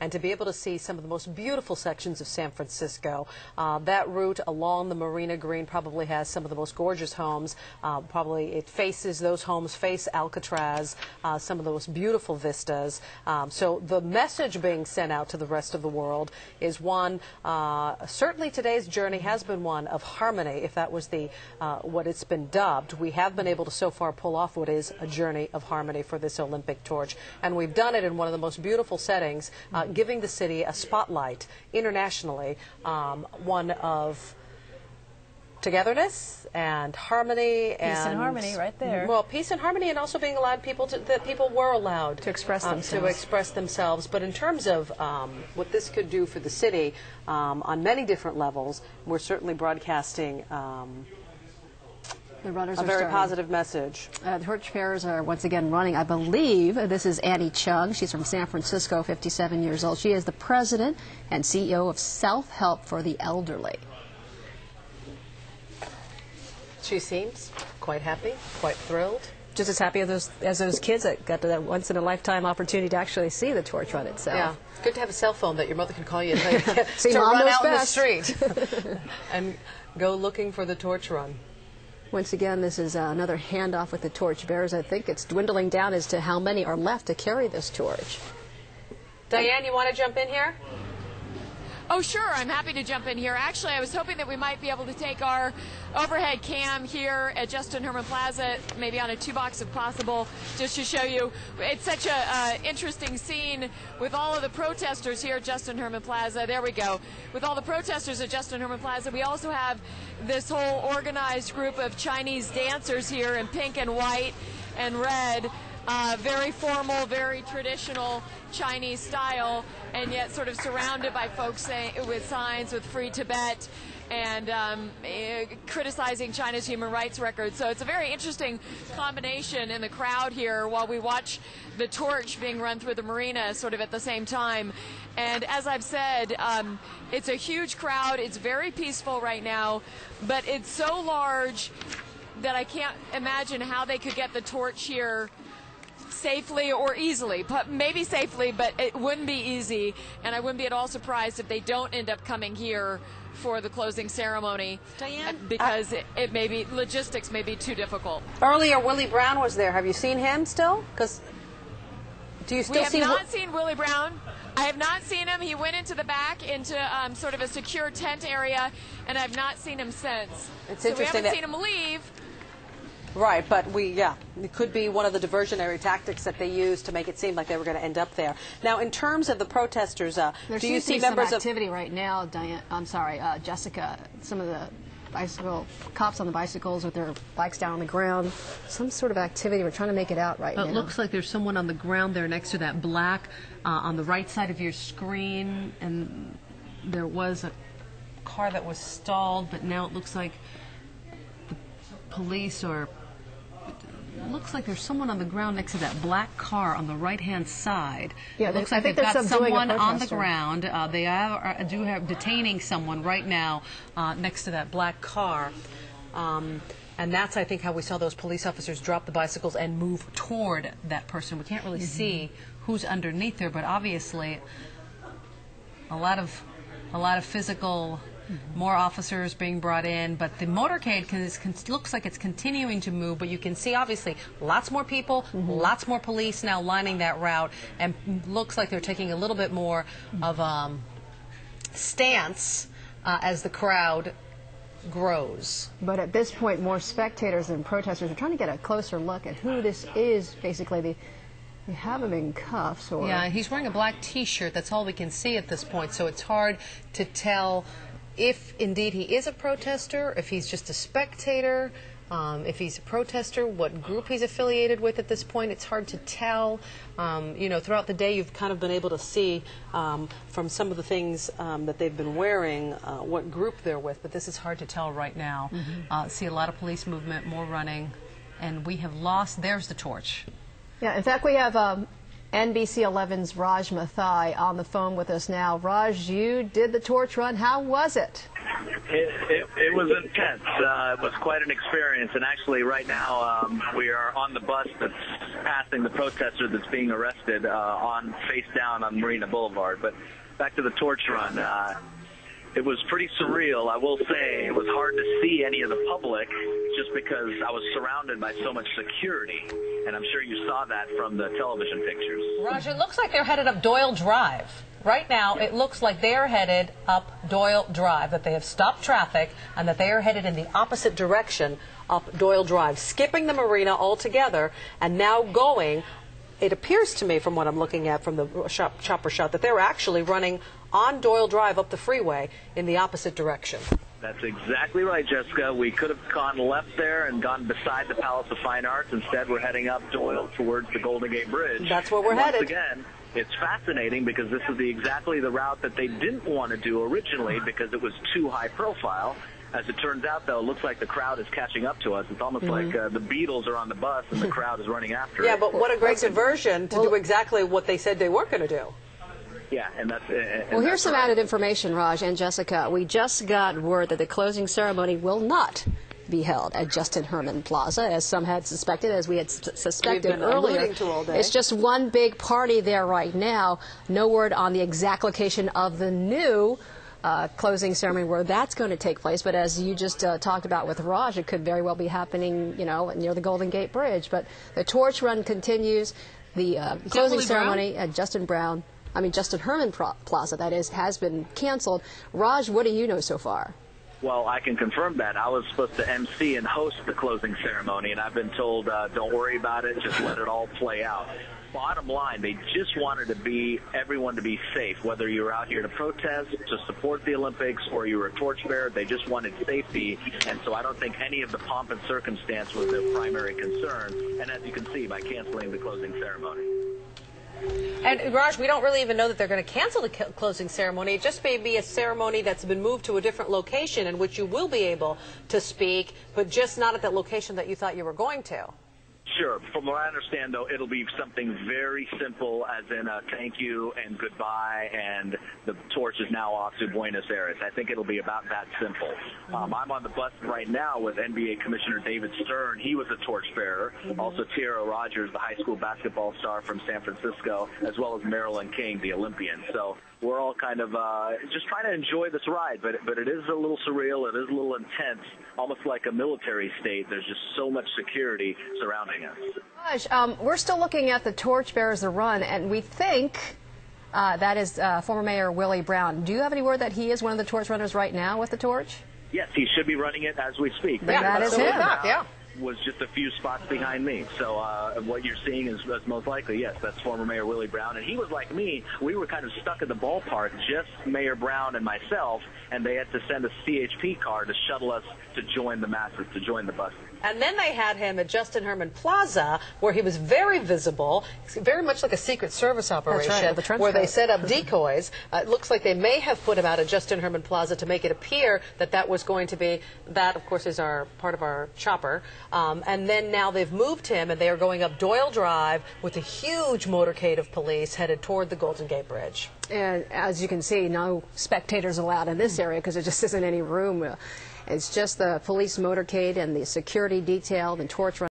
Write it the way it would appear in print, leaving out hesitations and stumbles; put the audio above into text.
and to be able to see some of the most beautiful sections of San Francisco. That route along the Marina Green probably has some of the most gorgeous homes. Probably it faces, those homes face Alcatraz, some of the most beautiful vistas. So the message being sent out to the rest of the world is one, certainly today's journey has been one of harmony, if that was the what it's been dubbed. We have been able to so far pull off what is a journey of harmony for this Olympic torch, and we've done it in one of the most beautiful settings, giving the city a spotlight internationally, one of togetherness and harmony. Peace and harmony right there. Well, peace and harmony, and also being allowed people to, that people were allowed to express themselves. But in terms of what this could do for the city on many different levels, we're certainly broadcasting the runners a are very starting. Positive message. Torch bearers are once again running. I believe this is Annie Chung. She's from San Francisco, 57 years old. She is the president and CEO of Self-Help for the Elderly. She seems quite happy, quite thrilled. Just as happy as those kids that got to that once-in-a-lifetime opportunity to actually see the torch run itself. Yeah, it's good to have a cell phone that your mother can call you and tell you See, to Mom run knows out best. in the street and go looking for the torch run. Once again, this is another handoff with the torch bearers. I think it's dwindling down as to how many are left to carry this torch. Diane, you want to jump in here? Oh, sure. I'm happy to jump in here. Actually, I was hoping that we might be able to take our overhead cam here at Justin Herman Plaza, maybe on a 2-box if possible, just to show you. It's such a interesting scene with all of the protesters here at Justin Herman Plaza. There we go. With all the protesters at Justin Herman Plaza, we also have this whole organized group of Chinese dancers here in pink and white and red. Very formal, very traditional Chinese style, and yet sort of surrounded by folks with signs with Free Tibet and criticizing China's human rights record. So it's a very interesting combination in the crowd here while we watch the torch being run through the marina sort of at the same time. And as I've said, it's a huge crowd. It's very peaceful right now, but it's so large that I can't imagine how they could get the torch here safely or easily, but maybe safely, but it wouldn't be easy, and I wouldn't be at all surprised if they don't end up coming here for the closing ceremony, Diane, because it may be, logistics may be too difficult. Earlier, Willie Brown was there. Have you seen him still? Because do you still see? We have not seen Willie Brown. I have not seen him. He went into the back, into sort of a secure tent area, and I've not seen him since. It's so interesting we haven't seen him leave. Right, but it could be one of the diversionary tactics that they use to make it seem like they were going to end up there. Now, in terms of the protesters, do you see members some activity right now, Diane? I'm sorry, Jessica. Some of the cops on the bicycles with their bikes down on the ground. Some sort of activity. We're trying to make it out right now. It looks like there's someone on the ground there next to that black on the right side of your screen, and there was a car that was stalled, but now it looks like the police are. Looks like there's someone on the ground next to that black car on the right-hand side. Yeah, it looks like they've got someone on the ground. They do have detaining someone right now next to that black car. And that's, I think, how we saw those police officers drop the bicycles and move toward that person. We can't really see who's underneath there, but obviously a lot of physical. More officers being brought in, but the motorcade looks like it's continuing to move, but you can see obviously lots more people, lots more police now lining that route, and looks like they're taking a little bit more of stance as the crowd grows. But at this point, more spectators than protesters are trying to get a closer look at who this is. Basically, they have him in cuffs. Or yeah, he's wearing a black T-shirt. That's all we can see at this point, so it's hard to tell if indeed he is a protester, if he's just a spectator, if he's a protester, what group he's affiliated with at this point. It's hard to tell. You know, throughout the day you've kind of been able to see from some of the things that they've been wearing what group they're with, but this is hard to tell right now. See a lot of police movement, more running, and we have lost, there's the torch. Yeah, in fact, we have NBC 11's Rogge on the phone with us now. Rogge, you did the torch run. How was it? It was intense. It was quite an experience. And actually, right now, we are on the bus that's passing the protester that's being arrested on face down on Marina Boulevard. But back to the torch run. It was pretty surreal. I will say it was hard to see any of the public just because I was surrounded by so much security. And I'm sure you saw that from the television pictures. Rogge, it looks like they're headed up Doyle Drive. Right now, it looks like they're headed up Doyle Drive, that they have stopped traffic and that they are headed in the opposite direction up Doyle Drive, skipping the marina altogether and now going. It appears to me, from what I'm looking at from the chopper shot, that they're actually running on Doyle Drive up the freeway in the opposite direction. That's exactly right, Jessica. We could have gone left there and gone beside the Palace of Fine Arts. Instead, we're heading up Doyle towards the Golden Gate Bridge. That's where we're headed. Once again, it's fascinating because this is exactly the route that they didn't want to do originally because it was too high profile. As it turns out, though, it looks like the crowd is catching up to us. It's almost like the Beatles are on the bus and the crowd is running after it. Yeah, but what a great diversion to do exactly what they said they weren't going to do. Yeah, and that's well, here's some added information, Raj and Jessica. We just got word that the closing ceremony will not be held at Justin Herman Plaza, as some had suspected, as we had suspected earlier. It's just one big party there right now. No word on the exact location of the new closing ceremony where that's going to take place. But as you just talked about with Raj, it could very well be happening, you know, near the Golden Gate Bridge. But the torch run continues. The closing ceremony at Justin Herman Plaza, that is, has been canceled. Raj, what do you know so far? Well, I can confirm that. I was supposed to MC and host the closing ceremony, and I've been told, don't worry about it, just let it all play out. Bottom line, they just wanted everyone to be safe, whether you were out here to protest, to support the Olympics, or you were a torchbearer. They just wanted safety, and so I don't think any of the pomp and circumstance was their primary concern, and as you can see, by canceling the closing ceremony. And, Raj, we don't really even know that they're going to cancel the closing ceremony. It just may be a ceremony that's been moved to a different location in which you will be able to speak, but just not at that location that you thought you were going to. Sure. From what I understand, though, it'll be something very simple, as in a thank you and goodbye, and the torch is now off to Buenos Aires. I think it'll be about that simple. I'm on the bus right now with NBA Commissioner David Stern. He was a torchbearer. Also, Tiara Rogers, the high school basketball star from San Francisco, as well as Marilyn King, the Olympian. So we're all kind of just trying to enjoy this ride, but it is a little surreal. It is a little intense, almost like a military state. There's just so much security surrounding us. Raj, we're still looking at the torchbearers, the run, and we think that is former Mayor Willie Brown. Do you have any word that he is one of the torch runners right now with the torch? Yes, he should be running it as we speak. Yeah, that is him. Yeah. Was just a few spots behind me. So what you're seeing is most likely, yes, that's former Mayor Willie Brown. And he was like me. We were kind of stuck at the ballpark, just Mayor Brown and myself, and they had to send a CHP car to shuttle us to join the masses, to join the buses. And then they had him at Justin Herman Plaza, where he was very visible, very much like a Secret Service operation, right, where they set up decoys. It looks like they may have put him out at Justin Herman Plaza to make it appear that that was going to be, that of course is part of our chopper. And then now they've moved him, and they are going up Doyle Drive with a huge motorcade of police headed toward the Golden Gate Bridge. And as you can see, no spectators allowed in this area because there just isn't any room. It's just the police motorcade and the security detail and torch run.